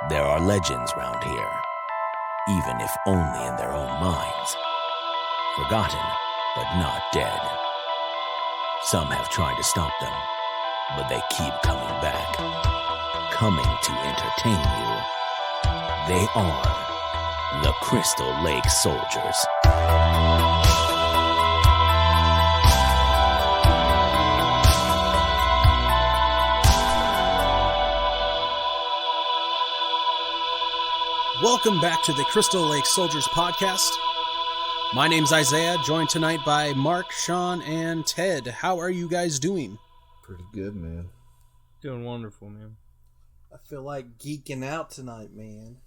There are legends round here, even if only in their own minds. Forgotten, but not dead. Some have tried to stop them, but they keep coming back. Coming to entertain you. They are the Crystal Lake Soldiers. Welcome back to the Crystal Lake Soldiers podcast. My name's Isaiah, joined tonight by Mark, Sean, and Ted. How are you guys doing? Pretty good, man. Doing wonderful, man. I feel like geeking out tonight, man.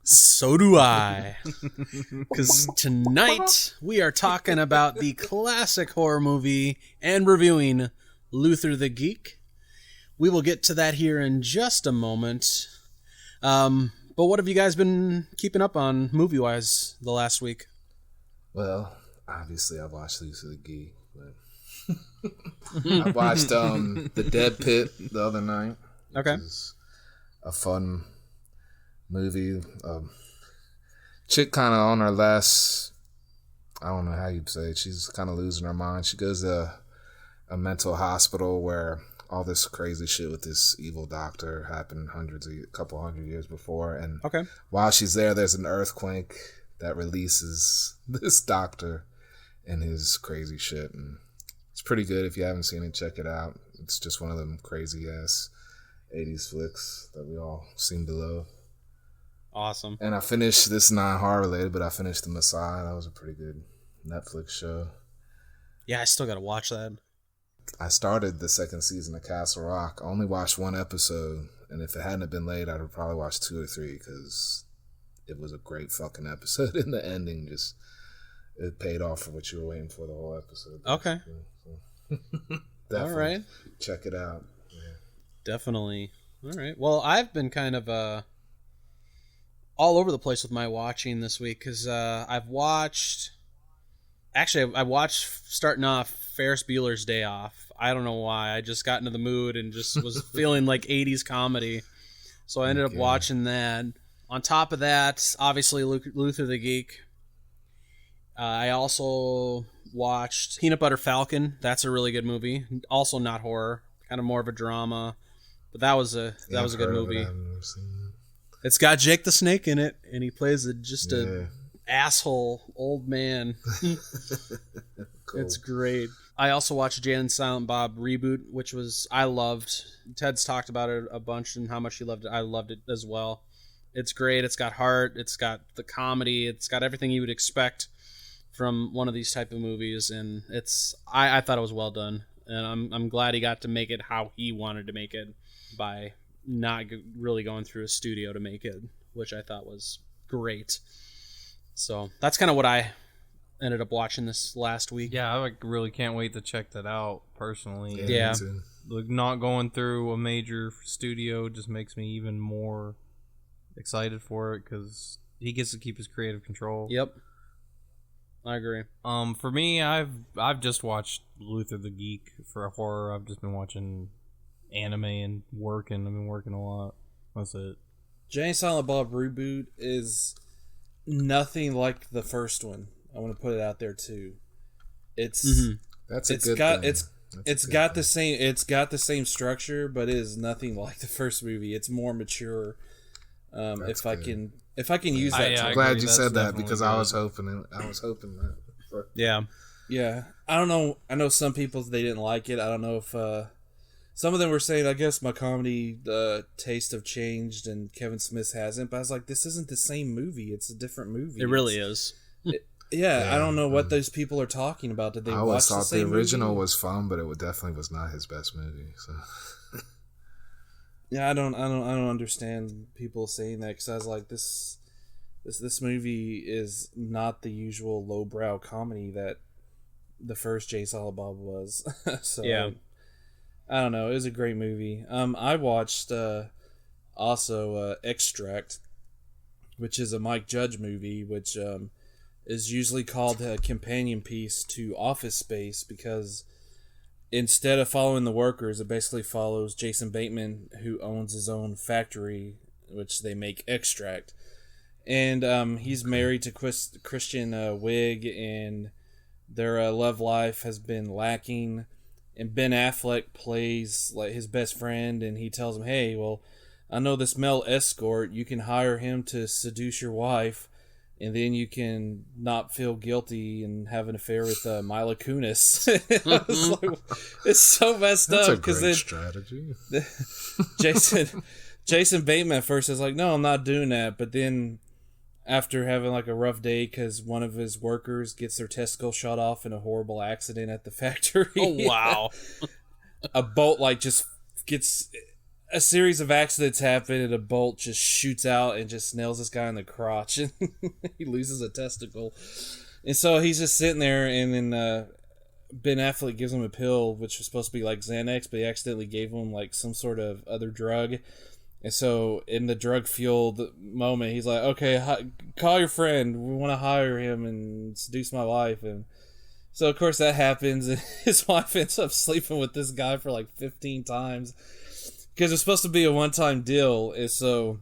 So do I. Because tonight we are talking about the classic horror movie and reviewing Luther the Geek. We will get to that here in just a moment. But what have you guys been keeping up on movie-wise the last week? Well, obviously I watched Luther the Geek, but I watched The Dead Pit the other night. Okay. Which is a fun movie. Chick kind of on her last, I don't know how you'd say it, she's kind of losing her mind. She goes to a mental hospital where all this crazy shit with this evil doctor happened a couple hundred years before. And Okay. while she's there, there's an earthquake that releases this doctor and his crazy shit. And it's pretty good. If you haven't seen it, check it out. It's just one of them crazy ass 80s flicks that we all seem to love. Awesome. And I finished, this is not horror related, but I finished The Messiah. That was a pretty good Netflix show. Yeah, I still got to watch that. I started the second season of Castle Rock. I only watched one episode, and if it hadn't been late, I'd have probably watched 2 or 3 because it was a great fucking episode. And the ending just, it paid off for what you were waiting for the whole episode. Okay. So, All right. Check it out. Yeah. Definitely. All right. Well, I've been kind of all over the place with my watching this week because I watched starting off Ferris Bueller's Day Off. I don't know why. I just got into the mood and just was feeling like 80s comedy. So I ended up watching that. On top of that, obviously Luther the Geek. I also watched Peanut Butter Falcon. That's a really good movie. Also not horror, kind of more of a drama. But that was a good movie. It's got Jake the Snake in it, and he plays a asshole old man. Cool. It's great. I also watched Jay and Silent Bob reboot, which I loved. Ted's talked about it a bunch and how much he loved it. I loved it as well. It's great. It's got heart. It's got the comedy. It's got everything you would expect from one of these type of movies, and I thought it was well done, and I'm glad he got to make it how he wanted to make it by not really going through a studio to make it, which I thought was great. So that's kind of what I ended up watching this last week. Yeah, I really can't wait to check that out personally. Yeah. Like, not going through a major studio just makes me even more excited for it because he gets to keep his creative control. Yep. I agree. For me, I've just watched Luther the Geek for a horror. I've just been watching anime and working. I've been working a lot. That's it. Jay and Silent Bob reboot is nothing like the first one. I want to put it out there too. It's That's a it's good got thing. it's got the same structure, but it is nothing like the first movie. It's more mature. If I can use that term. I'm glad you That's said that definitely because good. I was hoping that. Yeah. Yeah, I don't know. I know some people they didn't like it. I don't know if some of them were saying, I guess my comedy taste have changed and Kevin Smith hasn't. But I was like, this isn't the same movie. It's a different movie. It really is. Yeah, I don't know what those people are talking about. Did they I watch always the thought same the original movie? was fun, but it definitely was not his best movie. So Yeah, I don't understand people saying that because I was like, this movie is not the usual lowbrow comedy that the first Jay Silent Bob was. So Yeah. I don't know. It was a great movie. I watched also Extract, which is a Mike Judge movie, which is usually called a companion piece to Office Space because instead of following the workers, it basically follows Jason Bateman, who owns his own factory which they make Extract. And he's married to Christian Wig, and their love life has been lacking. And Ben Affleck plays like his best friend, and he tells him, "Hey, well, I know this male escort. You can hire him to seduce your wife, and then you can not feel guilty and have an affair with Mila Kunis." It's so messed That's up a because great then strategy. Jason Bateman at first is like, "No, I'm not doing that," but then after having like a rough day because one of his workers gets their testicle shot off in a horrible accident at the factory. Oh, wow. A bolt like just gets a series of accidents happen, and a bolt just shoots out and just nails this guy in the crotch, and he loses a testicle. And so he's just sitting there, and then Ben Affleck gives him a pill, which was supposed to be like Xanax, but he accidentally gave him like some sort of other drug. And so in the drug-fueled moment, he's like, "Okay, call your friend. We want to hire him and seduce my wife." And so, of course, that happens, and his wife ends up sleeping with this guy for like 15 times. Because it's supposed to be a one-time deal, and so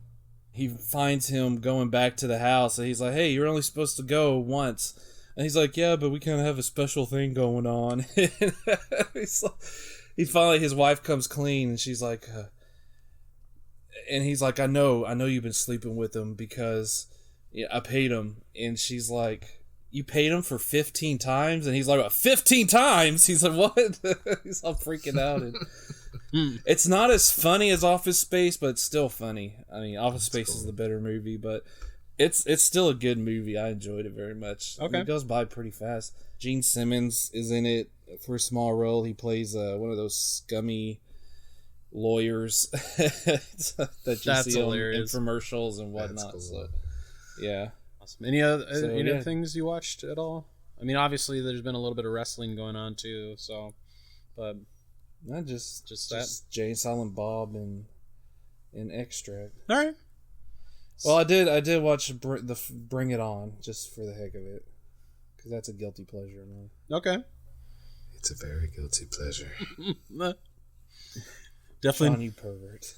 he finds him going back to the house, and he's like, "Hey, you're only supposed to go once." And he's like, "Yeah, but we kind of have a special thing going on." His wife comes clean, and she's like... and he's like, I know you've been sleeping with him because I paid him. And she's like, "You paid him for 15 times?" And he's like, 15 times? He's like, "What?" He's all freaking out. And it's not as funny as Office Space, but it's still funny. I mean, Office Space is the better movie, but it's still a good movie. I enjoyed it very much. Okay. It goes by pretty fast. Gene Simmons is in it for a small role. He plays one of those scummy lawyers that you That's see hilarious. in commercials and whatnot. Cool. So, yeah. Awesome. Any other yeah. things you watched at all? I mean, obviously there's been a little bit of wrestling going on too, so but Not just that. Jay and Silent Bob and Extract. all right. Well, I did watch Bring It On just for the heck of it, because that's a guilty pleasure, man. Okay. It's a very guilty pleasure. Definitely. Sean, you pervert.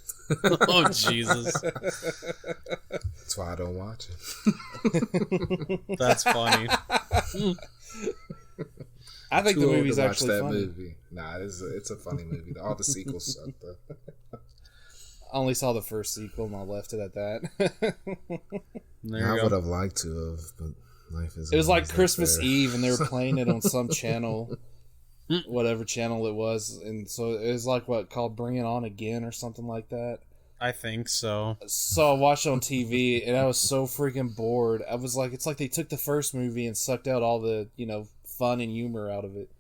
Oh, Jesus. That's why I don't watch it. That's funny. I think Too the old movie's to watch actually that funny. movie. Nah, it's a funny movie. All the sequels suck though. I only saw the first sequel and I left it at that. There I you would go. have liked to have, but life is. It was like always Christmas there. Eve and they were playing it on some channel, whatever channel it was, and so it was like called Bring It On Again or something like that. I think so. So I watched it on TV and I was so freaking bored. I was like, it's like they took the first movie and sucked out all the, fun and humor out of it.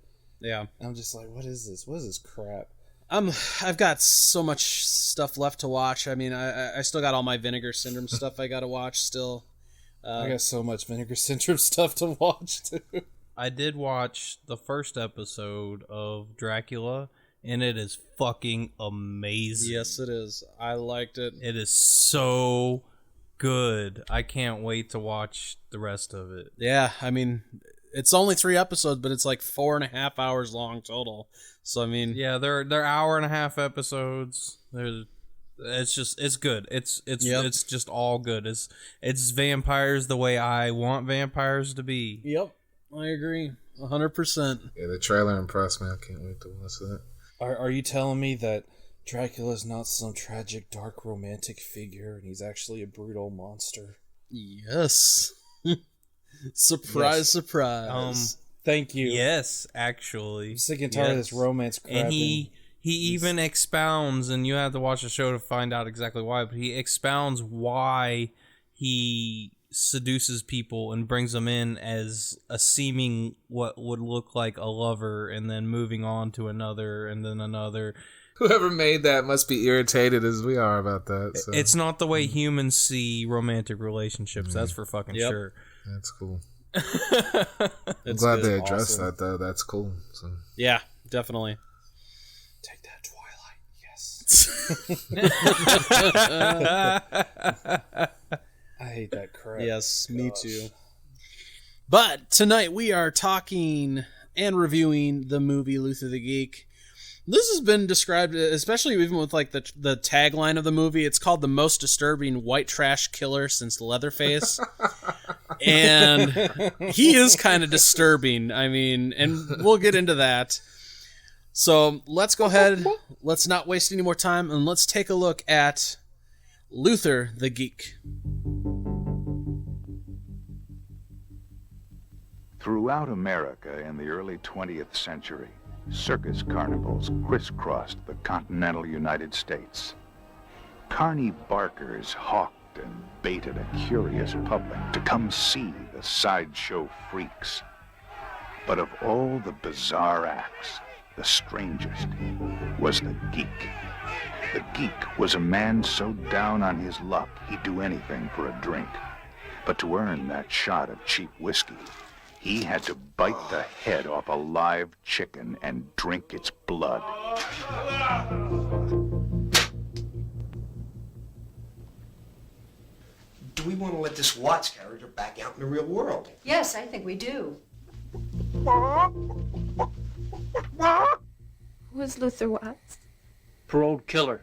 Yeah. I'm just like, what is this? What is this crap? I've got so much stuff left to watch. I mean, I still got all my Vinegar Syndrome stuff I got to watch still. I got so much Vinegar Syndrome stuff to watch too. I did watch the first episode of Dracula, and it is fucking amazing. Yes, it is. I liked it. It is so good. I can't wait to watch the rest of it. Yeah, I mean, it's only 3 episodes, but it's like 4.5 hours long total. So I mean, Yeah, they're hour and a half episodes. It's good. It's just all good. It's vampires the way I want vampires to be. Yep, I agree, 100%. Yeah, the trailer impressed me. I can't wait to watch that. Are you telling me that Dracula's not some tragic, dark, romantic figure and he's actually a brutal monster? Yes. Surprise, Yes. surprise. Thank you. Yes, actually. I'm sick and tired of this Yes. romance crap. And he even expounds, and you have to watch the show to find out exactly why, but he expounds why he seduces people and brings them in as a seeming what would look like a lover, and then moving on to another and then another. Whoever made that must be irritated as we are about that. So. It's not the way humans see romantic relationships. That's for fucking Yep. sure. That's cool. It's I'm glad good. they addressed Awesome. that though. That's cool. So. Yeah, definitely. Take that, Twilight. Yes. I hate that crap. Yes, me too. But tonight we are talking and reviewing the movie Luther the Geek. This has been described, especially even with like the tagline of the movie. It's called the most disturbing white trash killer since Leatherface, and he is kind of disturbing. I mean, and we'll get into that. So let's go ahead. Let's not waste any more time, and let's take a look at Luther the Geek. Throughout America in the early 20th century, circus carnivals crisscrossed the continental United States. Carny barkers hawked and baited a curious public to come see the sideshow freaks. But of all the bizarre acts, the strangest was the geek. The geek was a man so down on his luck he'd do anything for a drink. But to earn that shot of cheap whiskey, he had to bite the head off a live chicken and drink its blood. Do we want to let this Watts character back out in the real world? Yes, I think we do. Who is Luther Watts? Paroled killer.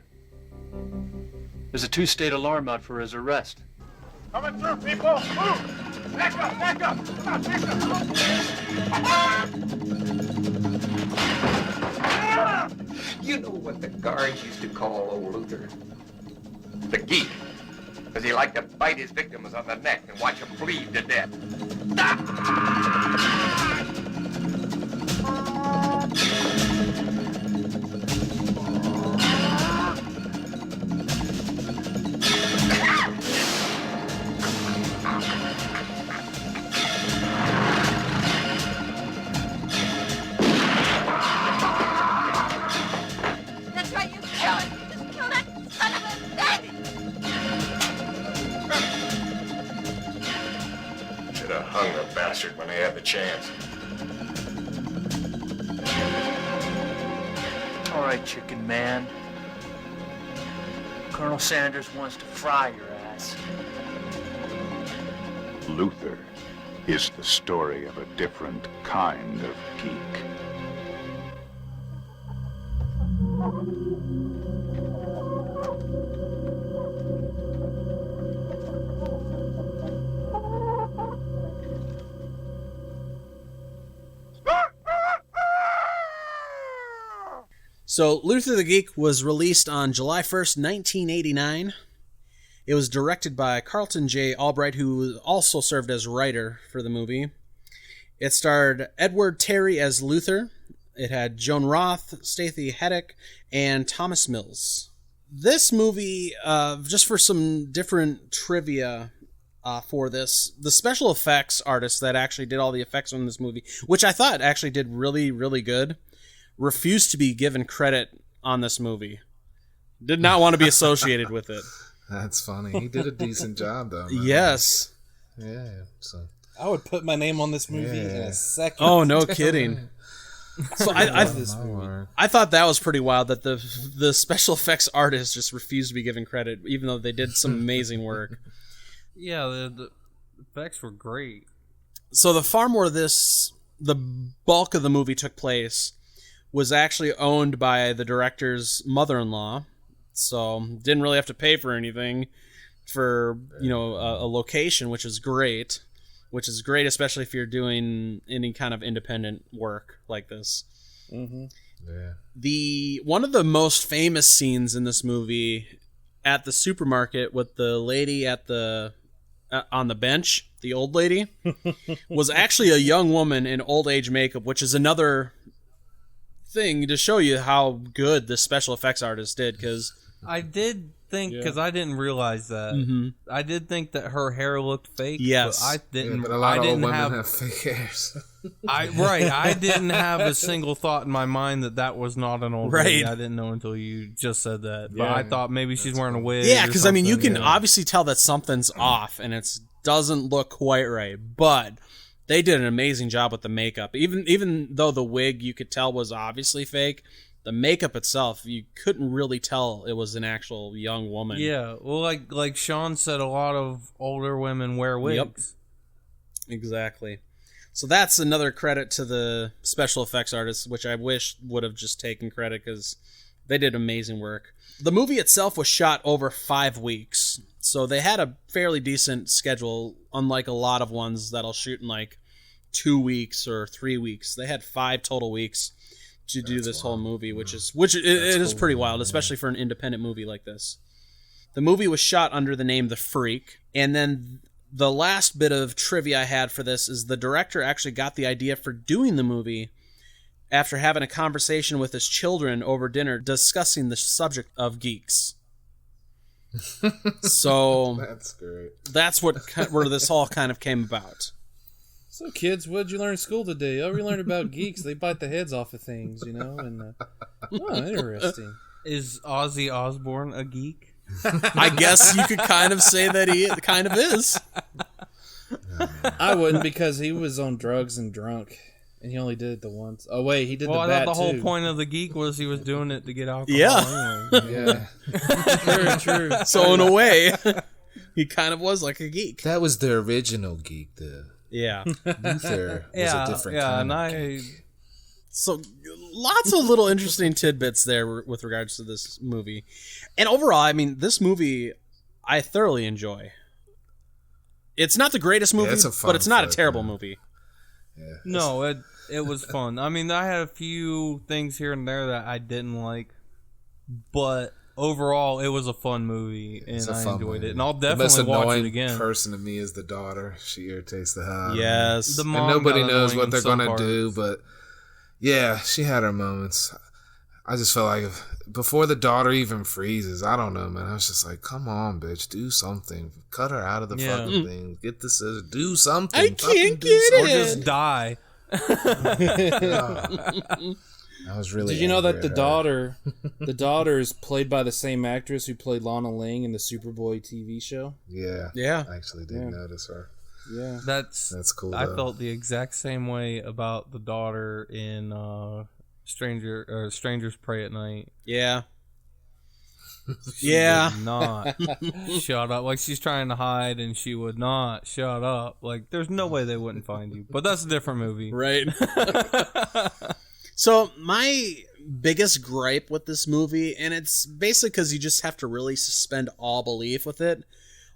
There's a 2-state alarm out for his arrest. Coming through, people! Move! Back up! Back up! Come on, back up! You know what the guards used to call old Luther? The Geek. Because he liked to bite his victims on the neck and watch them bleed to death. That's right, you kill it! Just kill that son of a daddy! Should have hung the bastard when they had the chance. All right, chicken man. Colonel Sanders wants to fry your ass. Luther is the story of a different kind of geek. So, Luther the Geek was released on July 1st, 1989. It was directed by Carlton J. Albright, who also served as writer for the movie. It starred Edward Terry as Luther. It had Joan Roth, Stacey Heddick, and Thomas Mills. This movie, just for some different trivia for this, the special effects artist that actually did all the effects on this movie, which I thought actually did really, really good, refused to be given credit on this movie. Did not want to be associated with it. That's funny. He did a decent job, though. Man. Yes. Yeah. So I would put my name on this movie in a second. Oh, no kidding. So I thought that was pretty wild that the special effects artist just refused to be given credit, even though they did some amazing work. Yeah, the effects were great. So the farm where the bulk of the movie took place was actually owned by the director's mother-in-law, so didn't really have to pay for anything for a location, which is great. Which is great, especially if you're doing any kind of independent work like this. Mm-hmm. yeah. One of the most famous scenes in this movie at the supermarket with the lady at the on the bench, the old lady, was actually a young woman in old age makeup, which is another thing to show you how good this special effects artist did. Because I did think, because I didn't realize that. Mm-hmm. I did think that her hair looked fake. Yes, but I didn't. Yeah, but a lot I of didn't old have, women have fake hairs. I didn't have a single thought in my mind that was not an old lady. I didn't know until you just said that. But I thought maybe she's wearing a wig. Yeah, because I mean, you can yeah. obviously tell that something's off, and it doesn't look quite right. But they did an amazing job with the makeup. Even though the wig you could tell was obviously fake, the makeup itself, you couldn't really tell it was an actual young woman. Yeah, well, like Sean said, a lot of older women wear wigs. Yep. Exactly. So that's another credit to the special effects artists, which I wish would have just taken credit because they did amazing work. The movie itself was shot over 5 weeks, so they had a fairly decent schedule, unlike a lot of ones that'll shoot in like 2 weeks or 3 weeks. They had 5 total weeks to do this whole movie, which is pretty wild, especially for an independent movie like this. The movie was shot under the name The Freak, and then the last bit of trivia I had for this is the director actually got the idea for doing the movie after having a conversation with his children over dinner discussing the subject of geeks. So That's great. that's where this all kind of came about. So, kids, what did you learn in school today? Oh, we learned about geeks. They bite the heads off of things, you know? And oh, interesting. Is Ozzy Osbourne a geek? I guess you could kind of say that he kind of is. I wouldn't, because he was on drugs and drunk, and he only did it the once. Oh wait, he did Well, the I bat thought the whole too. point of the geek was he was doing it to get alcohol. Yeah. Anyway. Yeah, true. So in a way, he kind of was like a geek. That was the original geek. The Yeah. Luther was a different kind of geek. So lots of little interesting tidbits there with regards to this movie. And overall, I mean, this movie I thoroughly enjoy. It's not the greatest movie, but it's not a terrible movie. Yeah. No, it was fun. I mean, I had a few things here and there that I didn't like, but overall, it was a fun movie, and I enjoyed it. And I'll definitely watch it again. The most annoying person to me is the daughter. She irritates the hell out of me. Yes. The And mom nobody got knows what annoying they're in some going to do, parts. but yeah, she had her moments. I just felt like before the daughter even freezes, I don't know, man. I was just like, come on, bitch, do something. Cut her out of the fucking thing. Get the scissors. Do something. I can't get it. Or just die. I was really. Did you know angry that the at daughter, is played by the same actress who played Lana Lang in the Superboy TV show? her? Yeah. Yeah. I actually did notice her. Yeah. That's cool. I though. felt the exact same way about the daughter in Strangers Pray at Night. Yeah. She Yeah. would not shut up. Like, she's trying to hide, and she would not shut up. Like, there's no way they wouldn't find you. But that's a different movie. Right. So my biggest gripe with this movie, and it's basically because you just have to really suspend all belief with it.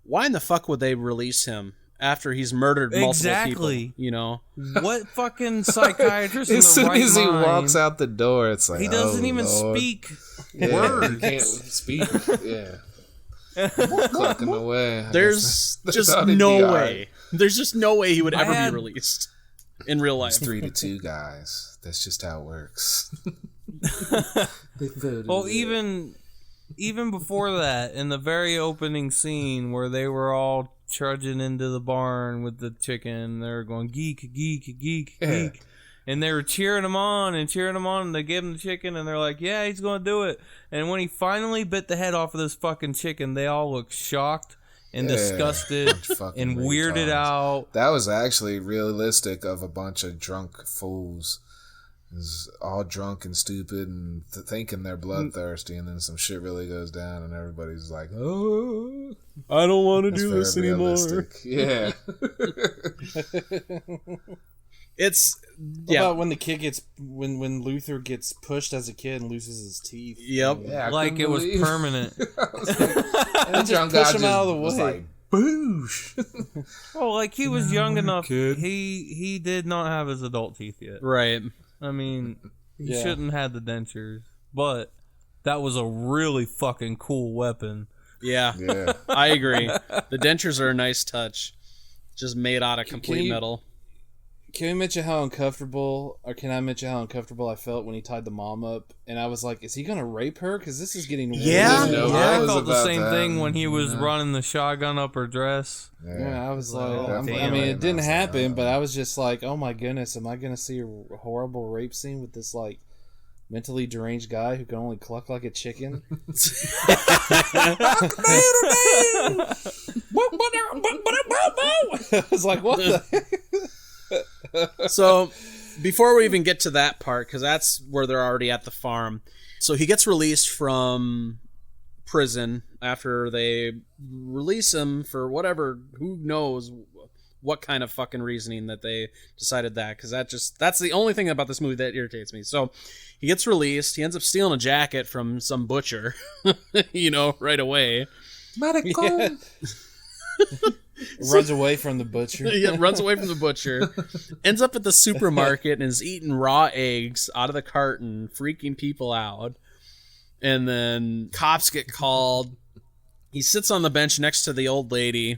Why in the fuck would they release him after he's murdered multiple people? You know, what fucking psychiatrist in As the soon right as he mind? walks out the door, it's like He doesn't even Lord. speak Yeah, words. He can't speak. Yeah. Clucking away. There's They just thought he'd no be way. alright. There's just no way he would I ever had- be released in real life. It's 3-2, guys. That's just how it works. Well, even before that, in the very opening scene where they were all trudging into the barn with the chicken, they were going geek, geek, geek, Yeah. geek, and they were cheering him on and cheering him on. And they gave him the chicken, and they're like, "Yeah, he's gonna do it." And when he finally bit the head off of this fucking chicken, they all looked shocked and Yeah. disgusted Fucking and weirded retards. out. That was actually realistic of a bunch of drunk fools. Is all drunk and stupid and thinking they're bloodthirsty, and then some shit really goes down, and everybody's like, "Oh, I don't want to that's do this very anymore." realistic." Yeah. It's What about when the kid gets when Luther gets pushed as a kid and loses his teeth? Yep. Yeah, I Like couldn't it was believe- permanent. And the just drunk push guy him just out of the was way. like, "Boosh." Well, like he was young enough. kid. He did not have his adult teeth yet. right. I mean, he Yeah. shouldn't have had the dentures, but that was a really fucking cool weapon. Yeah. Yeah. I agree. The dentures are a nice touch. Just made out of complete you- metal. Can we mention how uncomfortable, or can I mention how uncomfortable I felt when he tied the mom up? And I was like, is he going to rape her? Because this is getting really Yeah. No, Yeah, I was felt the about same that. thing when he was running the shotgun up her dress. Yeah, I was like, Oh, I damn. mean, it didn't I was like, happen, but I was just like, oh my goodness, am I going to see a horrible rape scene with this, like, mentally deranged guy who can only cluck like a chicken? I was like, what the? So, before we even get to that part, because that's where they're already at the farm. So he gets released from prison after they release him for whatever, who knows what kind of fucking reasoning that they decided that, because that's the only thing about this movie that irritates me. So he gets released. He ends up stealing a jacket from some butcher, right away. Medical. Runs away from the butcher. Yeah, runs away from the butcher. Ends up at the supermarket and is eating raw eggs out of the carton, freaking people out. And then cops get called. He sits on the bench next to the old lady.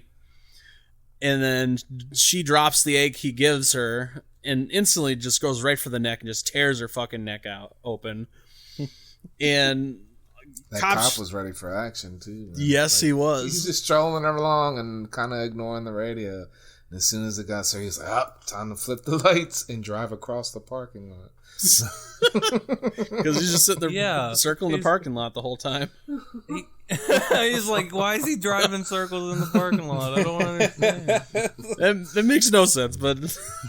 And then she drops the egg he gives her and instantly just goes right for the neck and just tears her fucking neck out open. And that cop was ready for action too, man. Yes, he was. He's just trolling her along and kind of ignoring the radio. And as soon as it got there, he's like, time to flip the lights and drive across the parking lot. Because he's just sitting there circling the parking lot the whole time. He's like, why is he driving circles in the parking lot? I don't understand. It makes no sense, but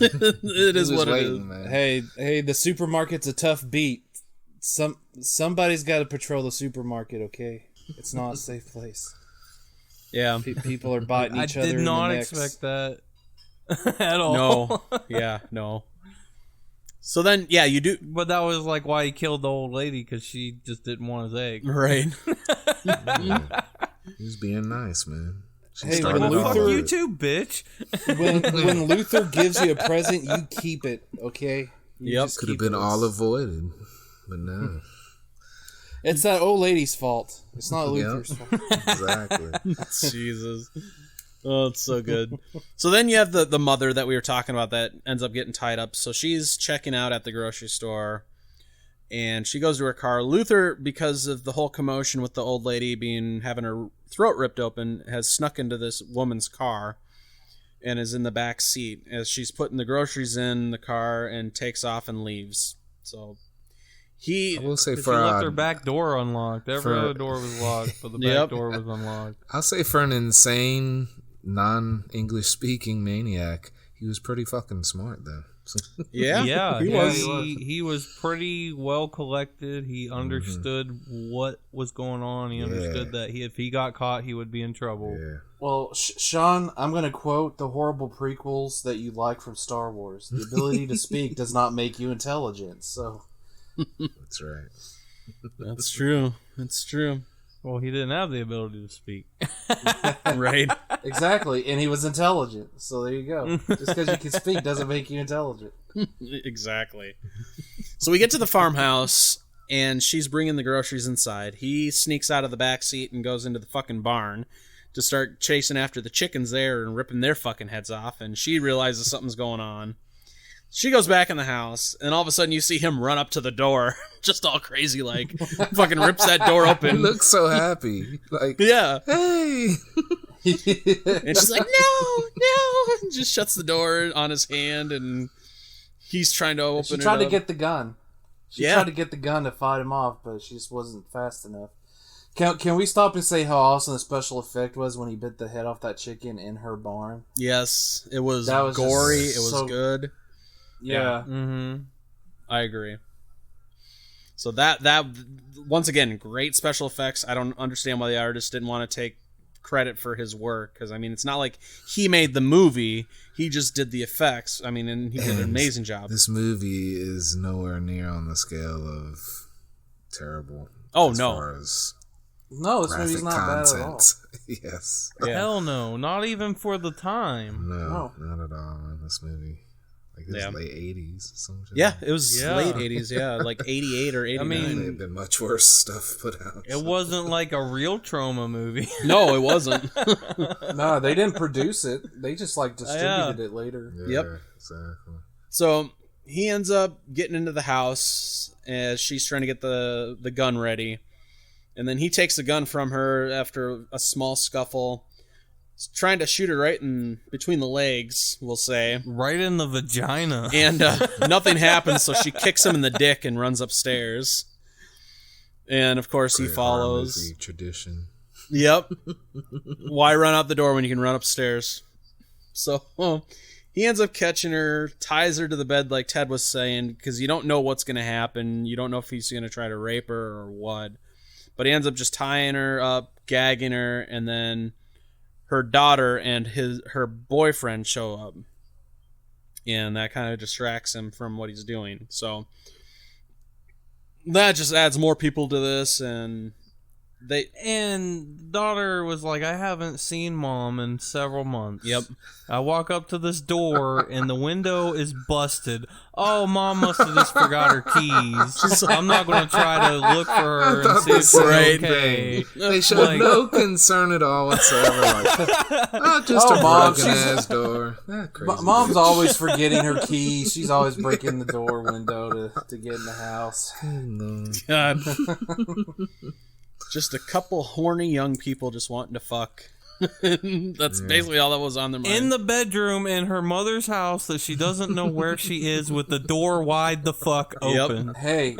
it is what it is. Man. Hey, the supermarket's a tough beat. Somebody's got to patrol the supermarket, okay? It's not a safe place. Yeah. People are biting each other in the necks. I did not expect that at all. No. Yeah, no. So then, yeah, you do. But that was like why he killed the old lady, because she just didn't want his egg. Right. He was being nice, man. Hey, like, well, fuck you too, bitch. When Luther gives you a present, you keep it, okay? Yep. Could have been all avoided, but no. It's that old lady's fault. It's not Luther's fault. Exactly. Jesus. Oh, it's so good. So then you have the mother that we were talking about that ends up getting tied up. So she's checking out at the grocery store, and she goes to her car. Luther, because of the whole commotion with the old lady having her throat ripped open, has snuck into this woman's car and is in the back seat as she's putting the groceries in the car and takes off and leaves. So I will say she left her back door unlocked. Every other door was locked, but the back door was unlocked. I'll say for an insane, non-English speaking maniac, he was pretty fucking smart though. Yeah, he was pretty well collected. He understood what was going on. He understood that if he got caught, he would be in trouble. Yeah. Well, Sean, I'm going to quote the horrible prequels that you like from Star Wars. The ability to speak does not make you intelligent, so... That's right. That's true. That's true. Well, he didn't have the ability to speak. Right. Exactly, and he was intelligent, so there you go. Just because you can speak doesn't make you intelligent. Exactly. So we get to the farmhouse, and she's bringing the groceries inside. He sneaks out of the back seat and goes into the fucking barn to start chasing after the chickens there and ripping their fucking heads off, and she realizes something's going on. She goes back in the house, and all of a sudden you see him run up to the door, just all crazy, like, fucking rips that door open. He looks so happy. Like, yeah. Hey! And she's like, no! And just shuts the door on his hand, and he's trying to open it up. She tried to get the gun. She tried to get the gun to fight him off, but she just wasn't fast enough. Can we stop and say how awesome the special effect was when he bit the head off that chicken in her barn? Yes. It was gory. It was good. Yeah. Mm-hmm. I agree. So that once again, great special effects. I don't understand why the artist didn't want to take credit for his work, because I mean, it's not like he made the movie. He just did the effects. I mean, and he did an amazing job. This movie is nowhere near on the scale of terrible. Oh, as no. Far as no, this movie's not bad at all. Yes. Yeah. Hell no, not even for the time. No, not at all in this movie. Like it was late 80s. Something. Yeah, it was late 80s, like 88 or 89. I mean, there have been much worse stuff put out. It wasn't like a real trauma movie. No, it wasn't. No, they didn't produce it. They just like distributed it later. Yeah, yep. Exactly. So he ends up getting into the house as she's trying to get the gun ready. And then he takes the gun from her after a small scuffle. He's trying to shoot her right in between the legs, we'll say. Right in the vagina. And nothing happens, so she kicks him in the dick and runs upstairs. And, of course, he follows. Movie tradition. Yep. Why run out the door when you can run upstairs? So he ends up catching her, ties her to the bed like Ted was saying, because you don't know what's going to happen. You don't know if he's going to try to rape her or what. But he ends up just tying her up, gagging her, and then her daughter and her boyfriend show up, and that kind of distracts him from what he's doing. So that just adds more people to this, and daughter was like, I haven't seen mom in several months. Yep. I walk up to this door and the window is busted. Oh, mom must have just forgot her keys. I'm not going to try to look for her and see if she's okay. They showed no concern at all whatsoever. Like, just a broken ass door. Mom's always forgetting her keys. She's always breaking the door window to get in the house. God. Just a couple horny young people just wanting to fuck. That's basically all that was on their mind. In the bedroom in her mother's house that she doesn't know where she is, with the door wide the fuck open. Yep. Hey,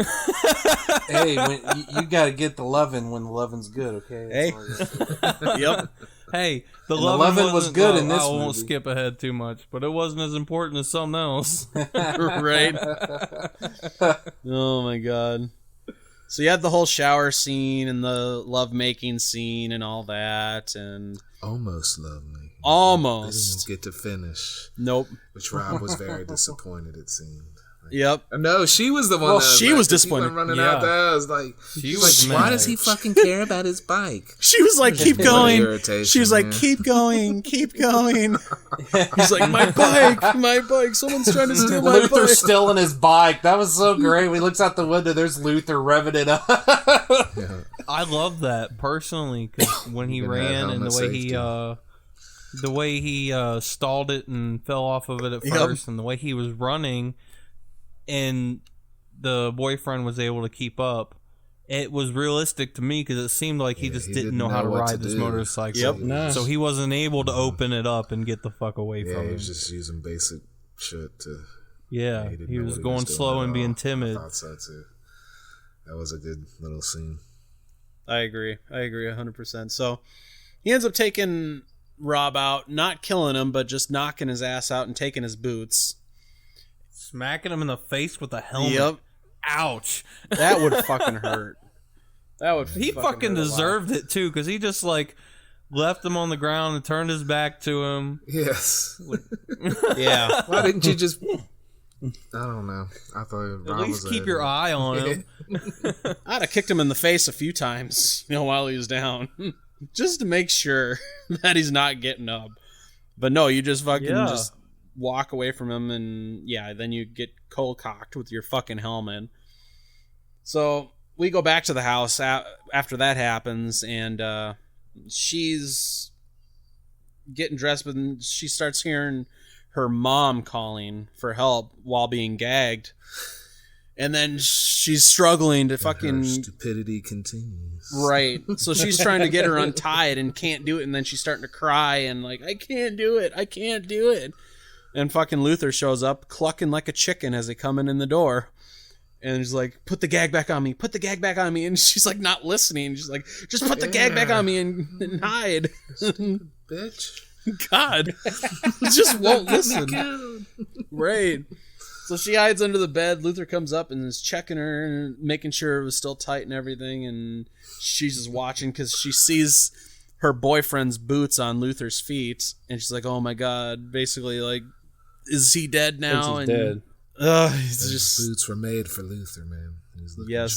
you got to get the lovin' when the lovin's good, okay? Hey. Yep. Hey, the lovin' was good in this I won't movie. skip ahead too much, but it wasn't as important as something else. Right? Oh my god. So you had the whole shower scene and the lovemaking scene and all that, and almost lovemaking. Almost. They didn't get to finish. Nope. Which Rob was very disappointed, it seemed. Yep. No, she was the one. Well, that was she was disappointed. He went running out there. I was like, she was like, why does he fucking care about his bike? She was like, keep going. She was like, keep going, keep going. He's like, my bike. Someone's trying to steal my bike. Luther's still in his bike. That was so great. When he looks out the window, there's Luther revving it up. I love that personally, because when he ran and the way he stalled it and fell off of it at first, and the way he was running, and the boyfriend was able to keep up. It was realistic to me because it seemed like he just didn't know how to ride this motorcycle. Yep. Nice. So he wasn't able to open it up and get the fuck away from he him. was just using basic shit to. Yeah, he was going slow and being timid. I thought so too. That was a good little scene. I agree 100%. So he ends up taking Rob out, not killing him, but just knocking his ass out and taking his boots. Smacking him in the face with a helmet. Yep. Ouch. That would fucking hurt. That would. He fucking deserved it too, because he just like left him on the ground and turned his back to him. Yes. Yeah. Why didn't you just? I don't know. I thought at least keep your eye on him. I'd have kicked him in the face a few times, while he was down, just to make sure that he's not getting up. But no, you just fucking just walk away from him, and then you get cold cocked with your fucking helmet. So we go back to the house after that happens, and she's getting dressed, but she starts hearing her mom calling for help while being gagged, and then she's struggling to fucking. Her stupidity continues. Right. So she's trying to get her untied and can't do it, and then she's starting to cry and like, I can't do it. And fucking Luther shows up clucking like a chicken as they come in the door. And he's like, put the gag back on me. And she's like not listening. She's like, just put the gag back on me and hide. Bitch. God. Just won't listen. Right. So she hides under the bed. Luther comes up and is checking her and making sure it was still tight and everything. And she's just watching because she sees her boyfriend's boots on Luther's feet. And she's like, oh my God. Basically, like, is he dead now? He's dead. Those boots were made for Luther, man. He's looking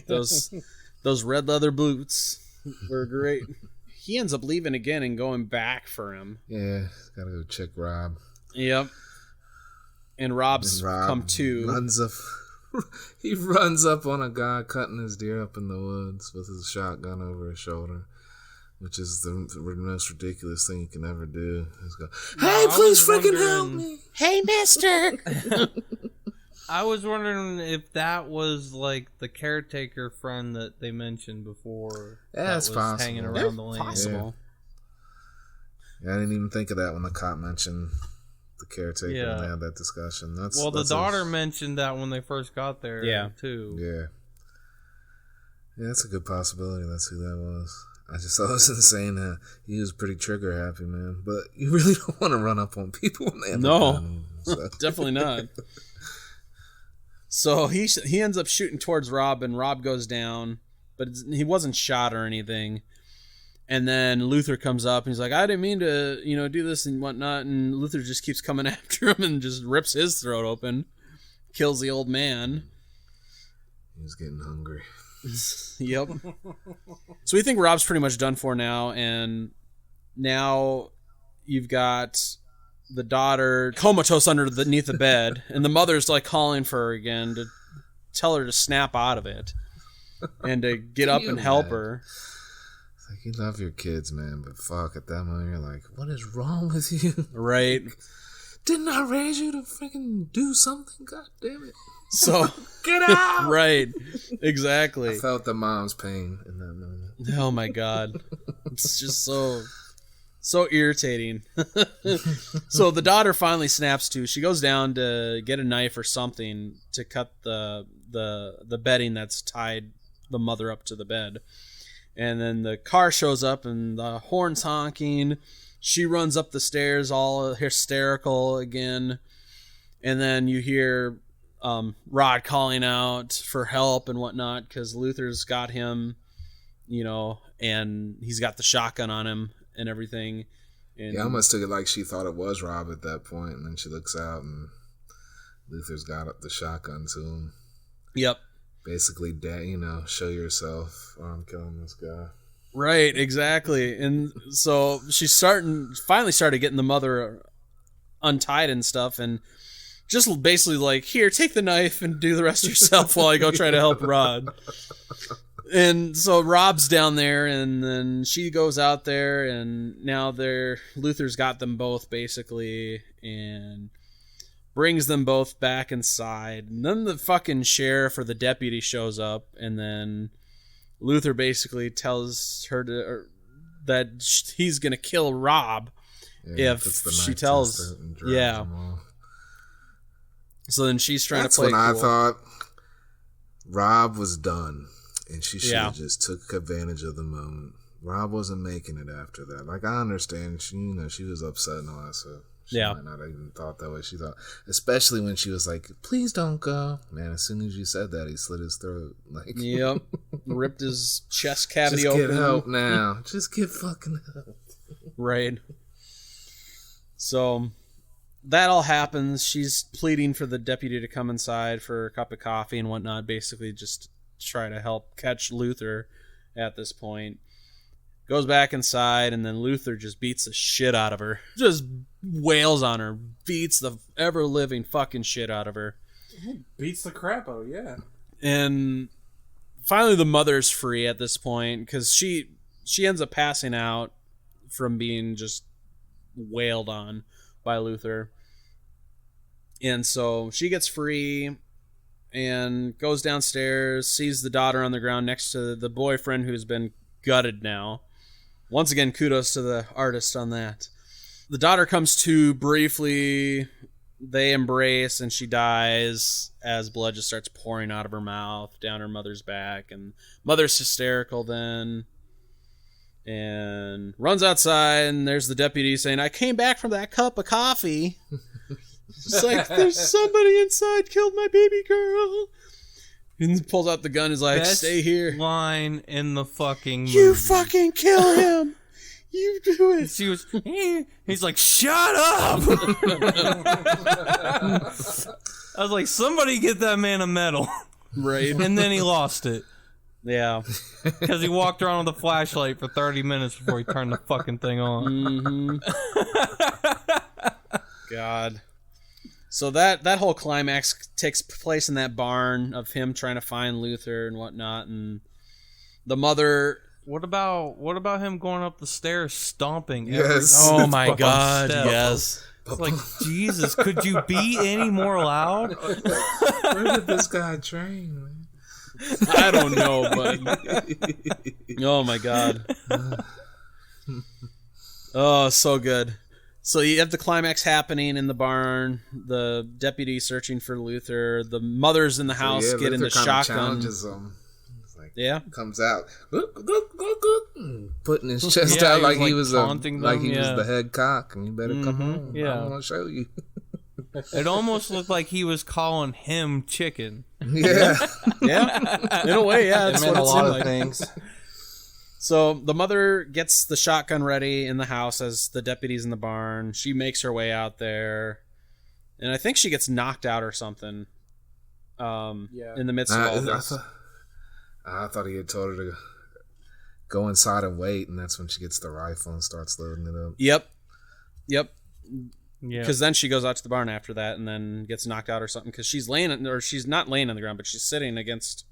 sharp. those red leather boots were great. He ends up leaving again and going back for him. Yeah, gotta go check Rob. Yep. And Rob come to. He runs up on a guy cutting his deer up in the woods with his shotgun over his shoulder, which is the most ridiculous thing you can ever do. He's go, hey, please freaking help me. Hey, mister. I was wondering if that was like the caretaker friend that they mentioned before. Yeah, it's possible. Hanging around the lane. Possible. Yeah, I didn't even think of that when the cop mentioned the caretaker and they had that discussion. The daughter mentioned that when they first got there, too. Yeah. Yeah, that's a good possibility. That's who that was. I just thought it was insane that he was pretty trigger happy, man. But you really don't want to run up on people when they have a gun. So. Definitely not. So he ends up shooting towards Rob, and Rob goes down, but he wasn't shot or anything. And then Luther comes up and he's like, I didn't mean to, do this and whatnot. And Luther just keeps coming after him and just rips his throat open, kills the old man. He's getting hungry. Yep. So we think Rob's pretty much done for now. And now you've got the daughter comatose underneath the bed. And the mother's like calling for her again to tell her to snap out of it and to get up and help her. Like, you love your kids, man, but fuck, at that moment, you're like, what is wrong with you? Right. Didn't I raise you to freaking do something? God damn it. So, get out! Right. Exactly. I felt the mom's pain in that moment. Oh, my God. It's just so irritating. So the daughter finally snaps to. She goes down to get a knife or something to cut the bedding that's tied the mother up to the bed. And then the car shows up and the horn's honking. She runs up the stairs all hysterical again. And then you hear Rod calling out for help and whatnot because Luther's got him, and he's got the shotgun on him and everything. And I almost took it like she thought it was Rob at that point, and then she looks out and Luther's got up the shotgun to him. Yep. Basically, show yourself, or I'm killing this guy. Right, exactly. And so she's finally started getting the mother untied and stuff, and just basically like, here, take the knife and do the rest yourself while I go try to help Rod. And so Rob's down there, and then she goes out there, and now Luther's got them both basically, and brings them both back inside. And then the fucking sheriff or the deputy shows up, and then Luther basically tells her that he's gonna kill Rob if she tells. Yeah. So then she's trying to play. That's when cool. I thought Rob was done, and she should have just took advantage of the moment. Rob wasn't making it after that. Like, I understand, she was upset and all that, so she might not have even thought that way. She thought, especially when she was like, "Please don't go." Man, as soon as you said that, he slit his throat. Like, yep, ripped his chest cavity just open. Get help now. Just get fucking help. Right. So that all happens. She's pleading for the deputy to come inside for a cup of coffee and whatnot, basically just try to help catch Luther at this point. Goes back inside, and then Luther just beats the shit out of her. Just wails on her. Beats the ever-living fucking shit out of her. Beats the crap out, yeah. And finally the mother's free at this point, because she ends up passing out from being just wailed on by Luther. And so she gets free and goes downstairs, sees the daughter on the ground next to the boyfriend who's been gutted now. Once again, kudos to the artist on that. The daughter comes to briefly. They embrace, and she dies as blood just starts pouring out of her mouth down her mother's back. And mother's hysterical then and runs outside, and there's the deputy saying, "I came back from that cup of coffee." It's like, there's somebody inside killed my baby girl. And pulls out the gun and is like, Best stay here. Line in the fucking movie. You fucking kill him. You do it. She was. He's like, shut up. I was like, somebody get that man a medal. Right. And then he lost it. Yeah. Because he walked around with a flashlight for 30 minutes before he turned the fucking thing on. Mm-hmm. God. So that whole climax takes place in that barn of him trying to find Luther and whatnot, and the mother. What about him going up the stairs stomping? Yes. Oh my God. Step? Yes. It's like, Jesus, could you be any more loud? Where did this guy train, man? I don't know, but oh my God. Oh, so good. So you have the climax happening in the barn, the deputy searching for Luther, the mothers in the house getting Luther the shotgun. Challenges him. Like, yeah, comes out, putting his chest out like he was the head cock, and you better come on. Yeah, I want to show you. It almost looked like he was calling him chicken. Yeah, yeah. In a way, yeah. It meant a lot of things. So the mother gets the shotgun ready in the house as the deputy's in the barn. She makes her way out there, and I think she gets knocked out or something. In the midst of all this. I thought he had told her to go inside and wait, and that's when she gets the rifle and starts loading it up. Yep. Yeah. Because then she goes out to the barn after that and then gets knocked out or something. Because she's she's not laying on the ground, but she's sitting against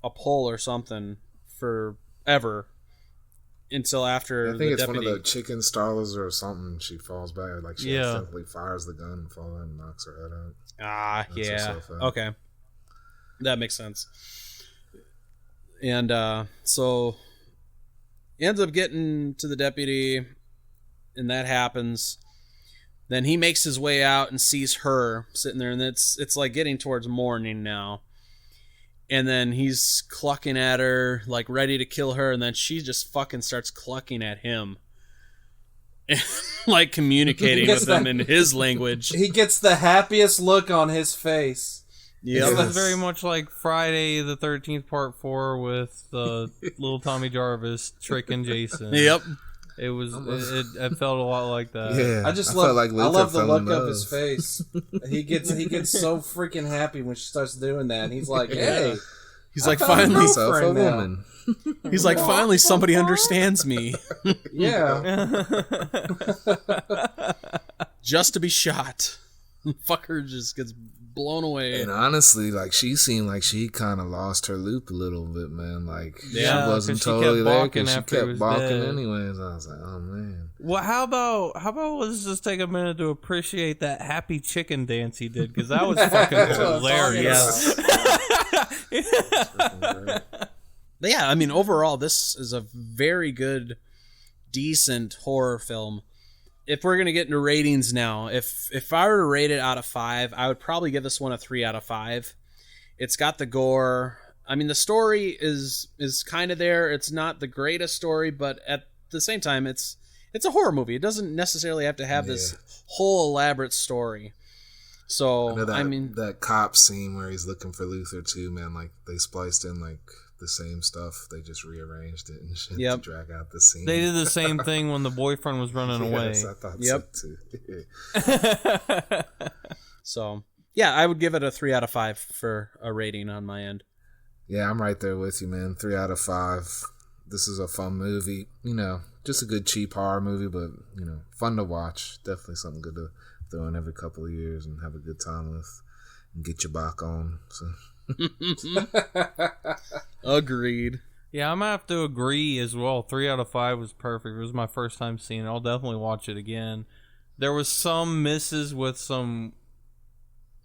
a pole or something forever until after. I think it's deputy. One of the chicken stalls or something. She falls back, like she accidentally fires the gun and falls and knocks her head out. Okay, that makes sense. And so he ends up getting to the deputy, and that happens. Then he makes his way out and sees her sitting there, and it's like getting towards morning now. And then he's clucking at her, like ready to kill her, and then she just fucking starts clucking at him. Like communicating with him in his language. He gets the happiest look on his face. Yeah, that's very much like Friday the 13th Part 4 with little Tommy Jarvis tricking Jason. Yep. It felt a lot like that. Yeah, I love the look of his face. He gets so freaking happy when she starts doing that. And he's like, "Hey," he's like, "Finally, a woman." He's like, "Finally, somebody understands me." Yeah. Just to be shot. Fucker just gets blown away. And honestly, like, she seemed like she kind of lost her loop a little bit, man. Like, she wasn't she totally there because she kept balking anyways. I was like, oh man. Well, how about let's just take a minute to appreciate that happy chicken dance he did, because that was fucking hilarious. But yeah, I mean, overall, this is a very good, decent horror film. If we're gonna get into ratings now, if I were to rate it out of 5, I would probably give this one a 3 out of 5. It's got the gore. I mean, the story is kind of there. It's not the greatest story, but at the same time, it's a horror movie. It doesn't necessarily have to have this whole elaborate story. So I mean, that cop scene where he's looking for Luther too, man. Like, they spliced in like the same stuff. They just rearranged it and shit to drag out the scene. They did the same thing when the boyfriend was running away. Yes, I thought so too. So yeah, I would give it a 3 out of 5 for a rating on my end. Yeah, I'm right there with you, man. 3 out of 5. This is a fun movie. You know, just a good cheap horror movie, but you know, fun to watch. Definitely something good to throw in every couple of years and have a good time with and get your back on. So. Agreed. Yeah, I'm gonna have to agree as well. 3 out of 5 was perfect. It was my first time seeing it. I'll definitely watch it again. There was some misses with some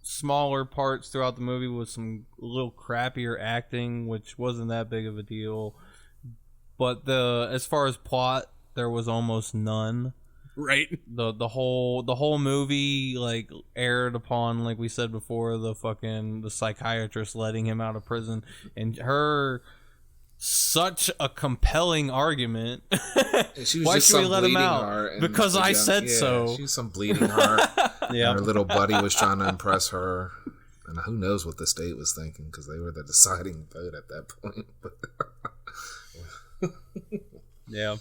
smaller parts throughout the movie with some little crappier acting, which wasn't that big of a deal. But as far as plot, there was almost none. Right. The whole movie like aired upon, like we said before, the psychiatrist letting him out of prison and her such a compelling argument. Why should we let him out? Because I said so. She was some bleeding heart. Yeah. Her little buddy was trying to impress her. And who knows what the state was thinking, because they were the deciding vote at that point. Yeah.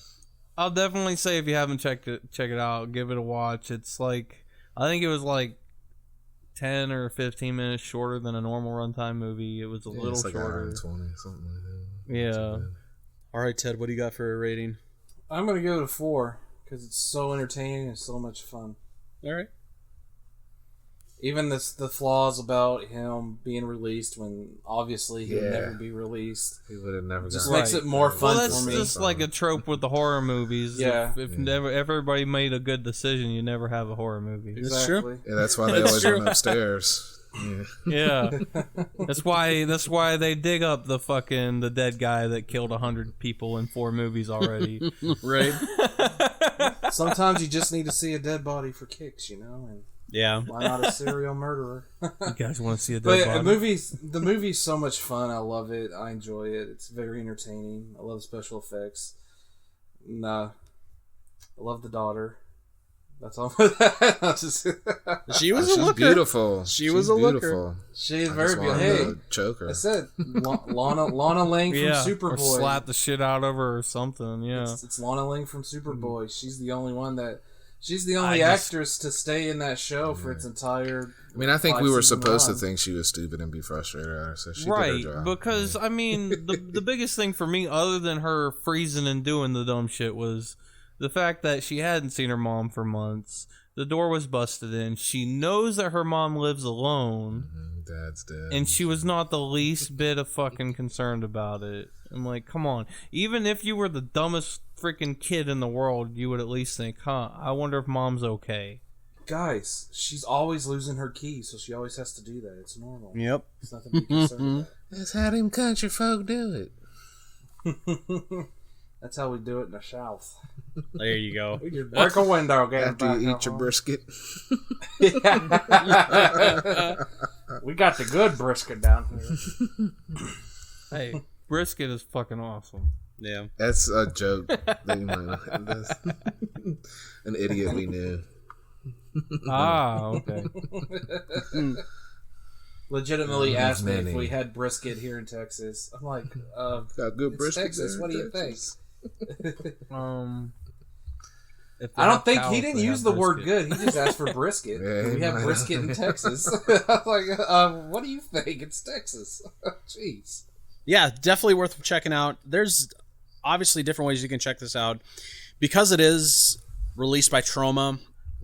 I'll definitely say, if you haven't check it out, give it a watch. It's like, I think it was like 10 or 15 minutes shorter than a normal runtime movie. It was a little like shorter. 20, something like that. Yeah. All right, Ted, what do you got for a rating? I'm going to go to 4 because it's so entertaining and so much fun. All right. Even the flaws about him being released when obviously he would never be released. He would have never. Just makes it more fun for me. That's just like a trope with the horror movies. Yeah. If everybody made a good decision, you never have a horror movie. Exactly. That's true. Yeah, that's why they always run upstairs. Yeah. That's why they dig up the dead guy that killed 100 people in 4 movies already. Right. Sometimes you just need to see a dead body for kicks, you know, and yeah. why not a serial murderer? You guys want to see a dead body? The movie's so much fun. I love it. I enjoy it. It's very entertaining. I love special effects. And, I love the daughter. That's all. She was a She's looker. beautiful. She was a looker. She's I very just wanted beautiful. to choke her. I said Lana Lang from Or Superboy. slap the shit out of her or something. Yeah. It's Lana Lang from Superboy. She's the only one that. She's the only I just- actress to stay in that show for its entire. I mean, I think we were 5-season supposed to run. think she was stupid and be frustrated at her, so she did Right, her job. because I mean, the biggest thing for me, other than her freezing and doing the dumb shit, was the fact that she hadn't seen her mom for months. The door was busted in. She knows that her mom lives alone, Dad's dead. and she was not the least bit of fucking concerned about it. I'm like, come on. Even if you were the dumbest freaking kid in the world, you would at least think, huh, I wonder if mom's okay. Guys, she's always losing her keys, so she always has to do that. It's normal. Yep. It's nothing to be concerned about. That's how them country folk do it. That's how we do it in the South. There you go. We just break a window, get After you eat your brisket. We got the good brisket down here. Hey, brisket is fucking awesome. Yeah. That's a joke. That's an idiot we knew. Ah, okay. Legitimately asked me if many. we had brisket here in Texas. I'm like, Got good it's brisket Texas. there What in do you think? Texas. If they I don't have think cows, he didn't they use have the word brisket. good. He just asked for brisket. Yeah, he we have might brisket have. in Texas. I'm like, what do you think? It's Texas. Jeez. Yeah, definitely worth checking out. There's obviously different ways you can check this out. Because it is released by Troma.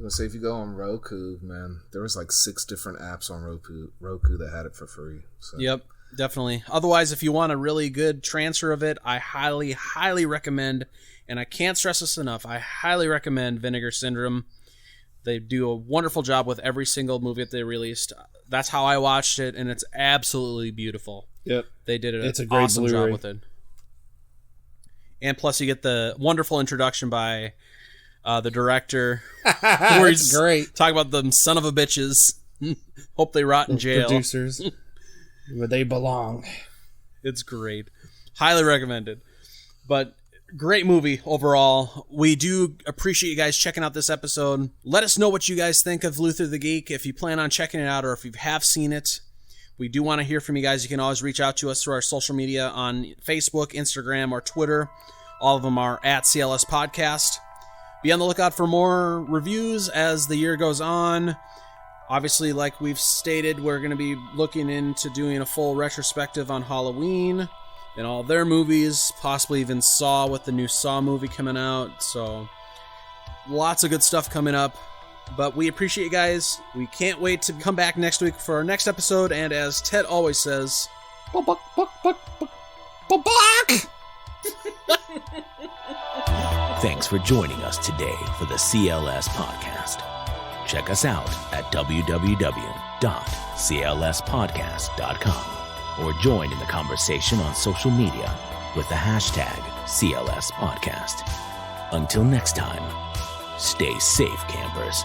So if you go on Roku, man, there was like 6 different apps on Roku that had it for free. So. Yep, definitely. Otherwise, if you want a really good transfer of it, I highly, highly recommend, and I can't stress this enough, I highly recommend Vinegar Syndrome. They do a wonderful job with every single movie that they released. That's how I watched it, and it's absolutely beautiful. Yep. They did It's a an great awesome Blu-ray. job with it. And plus, you get the wonderful introduction by the director. Where he's great. talking about them son of a bitches. Hope they rot in jail. Producers. Where they belong. It's great. Highly recommended. But great movie overall. We do appreciate you guys checking out this episode. Let us know what you guys think of Luther the Geek, if you plan on checking it out or if you have seen it. We do want to hear from you guys. You can always reach out to us through our social media on Facebook, Instagram, or Twitter. All of them are at CLS Podcast. Be on the lookout for more reviews as the year goes on. Obviously, like we've stated, we're going to be looking into doing a full retrospective on Halloween and all their movies, possibly even Saw with the new Saw movie coming out. So, lots of good stuff coming up. But we appreciate you guys. We can't wait to come back next week for our next episode. And as Ted always says, Thanks for joining us today for the CLS Podcast. Check us out at www.clspodcast.com or join in the conversation on social media with the hashtag CLS Podcast. Until next time, stay safe, campers.